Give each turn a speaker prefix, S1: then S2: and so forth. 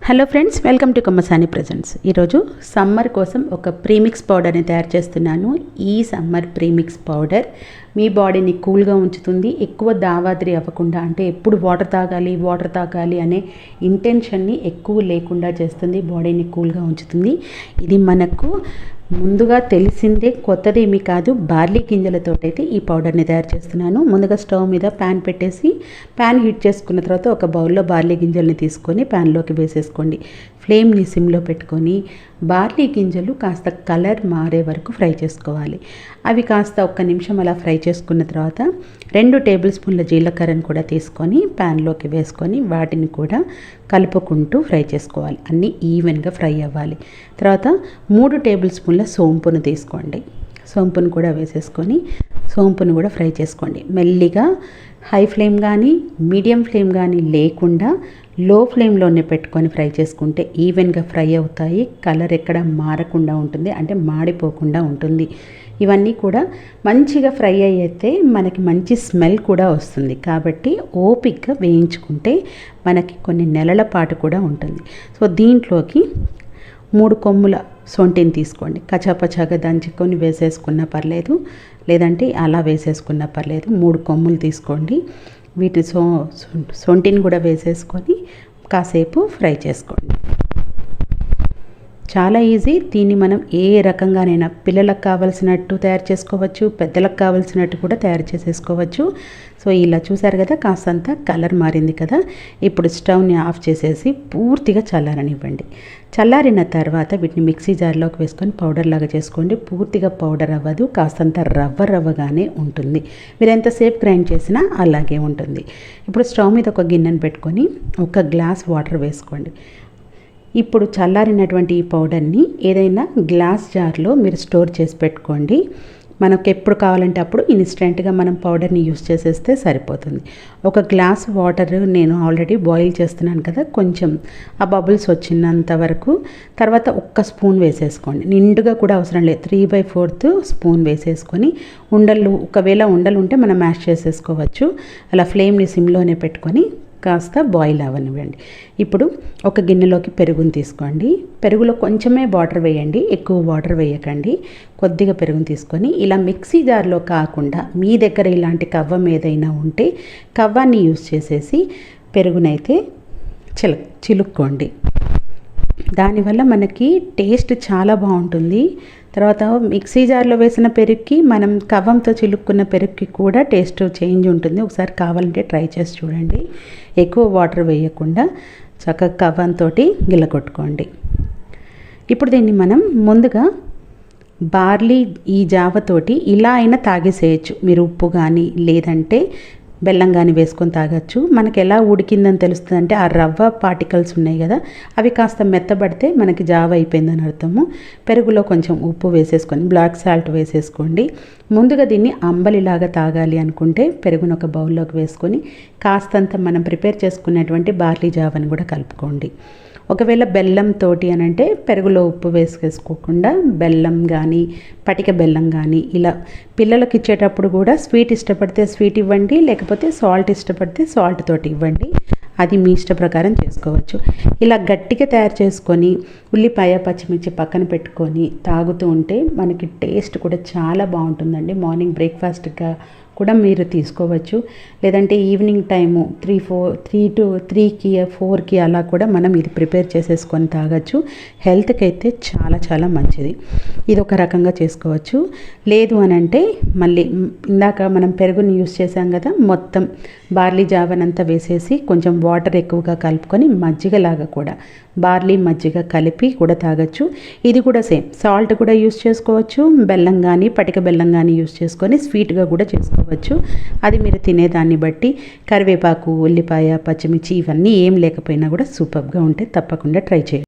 S1: Hello friends, welcome to Kommasani presents. ఈరోజు summer కోసం ఒక ప్రీమిక్స్ పౌడర్ని తయారు చేస్తున్నాను. ఈ సమ్మర్ ప్రీమిక్స్ పౌడర్ మీ బాడీని కూల్గా ఉంచుతుంది. ఎక్కువ దావాద్రి అవ్వకుండా, అంటే ఎప్పుడు వాటర్ తాగాలి అనే ఇంటెన్షన్ని ఎక్కువ లేకుండా చేస్తుంది. బాడీని కూల్గా ఉంచుతుంది. ఇది మనకు ముందుగా తెలిసిందే, కొత్తదేమీ కాదు. బార్లీ గింజలతోటైతే ఈ పౌడర్ని తయారు చేస్తున్నాను. ముందుగా స్టవ్ మీద ప్యాన్ పెట్టేసి ప్యాన్ హీట్ చేసుకున్న తర్వాత ఒక బౌల్లో బార్లీ గింజల్ని తీసుకొని ప్యాన్లోకి వేసేసుకోండి. ఫ్లేమ్ని సిమ్లో పెట్టుకొని బార్లీ గింజలు కాస్త కలర్ మారే వరకు ఫ్రై చేసుకోవాలి. అవి కాస్త ఒక్క నిమిషం అలా ఫ్రై చేసుకున్న తర్వాత 2 టేబుల్ స్పూన్ల జీలకర్రను కూడా తీసుకొని ప్యాన్లోకి వేసుకొని వాటిని కూడా కలుపుకుంటూ ఫ్రై చేసుకోవాలి. అన్నీ ఈవెన్గా ఫ్రై అవ్వాలి. తర్వాత 3 టేబుల్ స్పూన్ల సోంపును తీసుకోండి. సోంపును కూడా వేసేసుకొని సోంపును కూడా ఫ్రై చేసుకోండి. మెల్లిగా హై ఫ్లేమ్ కానీ మీడియం ఫ్లేమ్ కానీ లేకుండా లో ఫ్లేమ్లోనే పెట్టుకొని ఫ్రై చేసుకుంటే ఈవెన్గా ఫ్రై అవుతాయి. కలర్ ఎక్కడ మారకుండా ఉంటుంది, అంటే మాడిపోకుండా ఉంటుంది. ఇవన్నీ కూడా మంచిగా ఫ్రై అయితే మనకి మంచి స్మెల్ కూడా వస్తుంది. కాబట్టి ఓపిక్గా వేయించుకుంటే మనకి కొన్ని నెలల పాటు కూడా ఉంటుంది. సో దీంట్లోకి 3 కొమ్ముల సొంటిని తీసుకోండి. కచాపచాగా దంచుకొని వేసేసుకున్నా పర్లేదు, లేదంటే అలా వేసేసుకున్నా పర్లేదు. 3 కొమ్ములు తీసుకోండి. వీటి సొంటిని కూడా వేసేసుకొని కాసేపు ఫ్రై చేసుకోండి. చాలా ఈజీ. దీన్ని మనం ఏ రకంగానైనా పిల్లలకు కావలసినట్టు తయారు చేసుకోవచ్చు, పెద్దలకు కావలసినట్టు కూడా తయారు చేసేసుకోవచ్చు. సో ఇలా చూసారు కదా, కాస్తంత కలర్ మారింది కదా. ఇప్పుడు స్టవ్ని ఆఫ్ చేసేసి పూర్తిగా చల్లారనివ్వండి. చల్లారిన తర్వాత వీటిని మిక్సీ జార్లోకి వేసుకొని పౌడర్ లాగా చేసుకోండి. పూర్తిగా పౌడర్ అవ్వదు, కాస్తంత రవ్వగానే ఉంటుంది. మీరు ఎంతసేపు గ్రైండ్ చేసినా అలాగే ఉంటుంది. ఇప్పుడు స్టవ్ మీద ఒక గిన్నెను పెట్టుకొని 1 గ్లాస్ వాటర్ వేసుకోండి. ఇప్పుడు చల్లారినటువంటి ఈ పౌడర్ని ఏదైనా గ్లాస్ జార్లో మీరు స్టోర్ చేసి పెట్టుకోండి. మనకు ఎప్పుడు కావాలంటే అప్పుడు ఇన్స్టెంట్గా మనం పౌడర్ని యూస్ చేసేస్తే సరిపోతుంది. 1 గ్లాస్ వాటర్ నేను ఆల్రెడీ బాయిల్ చేస్తున్నాను కదా, కొంచెం ఆ బబుల్స్ వచ్చినంత వరకు. తర్వాత 1 స్పూన్ వేసేసుకోండి. నిండుగా కూడా అవసరం లేదు, 3/4 స్పూన్ వేసేసుకొని ఒకవేళ ఉండలు ఉంటే మనం మ్యాష్ చేసేసుకోవచ్చు. అలా ఫ్లేమ్ని సిమ్లోనే పెట్టుకొని కాస్త బాయిల్ అవ్వనివ్వండి. ఇప్పుడు ఒక గిన్నెలోకి పెరుగుని తీసుకోండి. పెరుగులో కొంచెమే వాటర్ వేయండి, ఎక్కువ వాటర్ వేయకండి. కొద్దిగా పెరుగుని తీసుకొని ఇలా మిక్సీ జార్లో కాకుండా మీ దగ్గర ఇలాంటి కవ్వం ఏదైనా ఉంటే కవ్వాన్ని యూస్ చేసేసి పెరుగునైతే చిలుక్కోండి. దానివల్ల మనకి టేస్ట్ చాలా బాగుంటుంది. తర్వాత మిక్సీ జార్లో వేసిన పెరుగుకి మనం కవ్వంతో చిలుక్కున్న పెరుగుకి కూడా టేస్ట్ చేంజ్ ఉంటుంది. ఒకసారి కావాలంటే ట్రై చేసి చూడండి. ఎక్కువ వాటర్ వేయకుండా చక్కగా కవ్వంతో గిల్లకొట్టుకోండి. ఇప్పుడు దీన్ని మనం ముందుగా బార్లీ ఈ జావతోటి ఇలా అయినా తాగేసేయచ్చు. మీరు ఉప్పు కానీ లేదంటే బెల్లం కానీ వేసుకొని తాగొచ్చు. మనకి ఎలా ఉడికిందని తెలుస్తుంది అంటే ఆ రవ్వ పార్టికల్స్ ఉన్నాయి కదా, అవి కాస్త మెత్తబడితే మనకి జావ అయిపోయిందని అర్థము. పెరుగులో కొంచెం ఉప్పు వేసేసుకొని బ్లాక్ సాల్ట్ వేసేసుకోండి. ముందుగా దీన్ని అంబలిలాగా తాగాలి అనుకుంటే పెరుగును ఒక బౌల్లోకి వేసుకొని కాస్తంత మనం ప్రిపేర్ చేసుకున్నటువంటి బార్లీ జావని కూడా కలుపుకోండి. ఒకవేళ బెల్లంతో అని అంటే పెరుగులో ఉప్పు వేసుకోకుండా బెల్లం కానీ పటిక బెల్లం కానీ ఇలా పిల్లలకి ఇచ్చేటప్పుడు కూడా స్వీట్ ఇష్టపడితే స్వీట్ ఇవ్వండి, లేకపోతే సాల్ట్ ఇష్టపడితే సాల్ట్ తోటి ఇవ్వండి. అది మీ ఇష్ట ప్రకారం చేసుకోవచ్చు. ఇలా గట్టిగా తయారు చేసుకొని ఉల్లిపాయ పచ్చిమిర్చి పక్కన పెట్టుకొని తాగుతూ ఉంటే మనకి టేస్ట్ కూడా చాలా బాగుంటుందండి. మార్నింగ్ బ్రేక్ఫాస్ట్గా కూడా మీరు తీసుకోవచ్చు, లేదంటే ఈవినింగ్ టైము 3 to 3కి 4కి అలా కూడా మనం ఇది ప్రిపేర్ చేసేసుకొని తాగొచ్చు. హెల్త్కి అయితే చాలా చాలా మంచిది. ఇది ఒక రకంగా చేసుకోవచ్చు. లేదు అని అంటే మళ్ళీ ఇందాక మనం పెరుగుని యూస్ చేసాం కదా, మొత్తం బార్లీ జావనంతా వేసేసి కొంచెం వాటర్ ఎక్కువగా కలుపుకొని మజ్జిగలాగా కూడా బార్లీ మజ్జిగ కలిపి కూడా తాగొచ్చు. ఇది కూడా సేమ్, సాల్ట్ కూడా యూస్ చేసుకోవచ్చు, బెల్లం కానీ పటిక బెల్లం కానీ యూస్ చేసుకొని స్వీట్గా కూడా చేసుకోవచ్చు. అది మీరు తినేదాన్ని బట్టి. కరివేపాకు, ఉల్లిపాయ, పచ్చిమిర్చి ఇవన్నీ ఏం లేకపోయినా కూడా సూపర్గా ఉంటే తప్పకుండా ట్రై చేయండి.